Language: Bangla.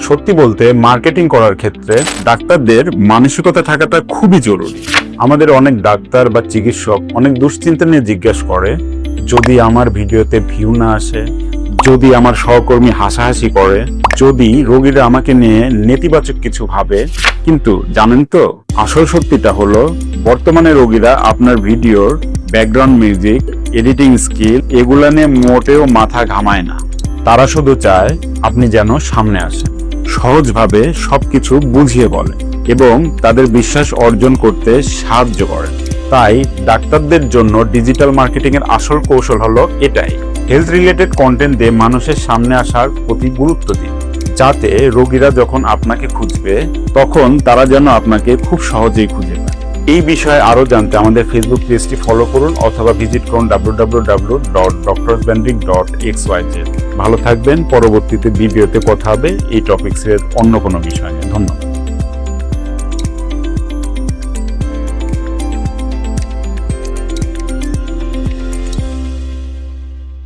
সত্যি বলতে মার্কেটিং করার ক্ষেত্রে ডাক্তারদের মানসিকতা থাকাটা খুবই জরুরি। আমাদের অনেক ডাক্তার বা চিকিৎসক অনেক দুশ্চিন্তা নিয়ে জিজ্ঞাসা করে, যদি আমার ভিডিওতে ভিউ না আসে, যদি আমার সহকর্মী হাসাহাসি করে, যদি রোগীরা আমাকে নিয়ে নেতিবাচক কিছু ভাবে। কিন্তু জানেন তো, আসল সত্যিটা হলো বর্তমানে রোগীরা আপনার ভিডিওর ব্যাকগ্রাউন্ড মিউজিক, এডিটিং স্কিল এগুলা নিয়ে মোটেও মাথা ঘামায় না। তারা শুধু চায় আপনি যেন সামনে আসেন, সহজভাবে সবকিছু বুঝিয়ে বলেন এবং তাদের বিশ্বাস অর্জন করতে সাহায্য করেন। তাই ডাক্তারদের জন্য ডিজিটাল মার্কেটিং এর আসল কৌশল হলো এটাই: হেলথ রিলেটেড কন্টেন্ট দিয়ে মানুষের সামনে আসার প্রতি গুরুত্ব দিন, যাতে রোগীরা যখন আপনাকে খুঁজবে তখন তারা যেন আপনাকে খুব সহজেই খুঁজে পায়। এই বিষয়ে আরো জানতে আমাদের ফেসবুক পেজটি ফলো করুন অথবা ভিজিট করুন www.drbanding.xyz। ভালো থাকবেন। পরবর্তীতে ভিডিওতে কথা হবে এই টপিকসের অন্য কোনো বিষয় নিয়ে। ধন্যবাদ।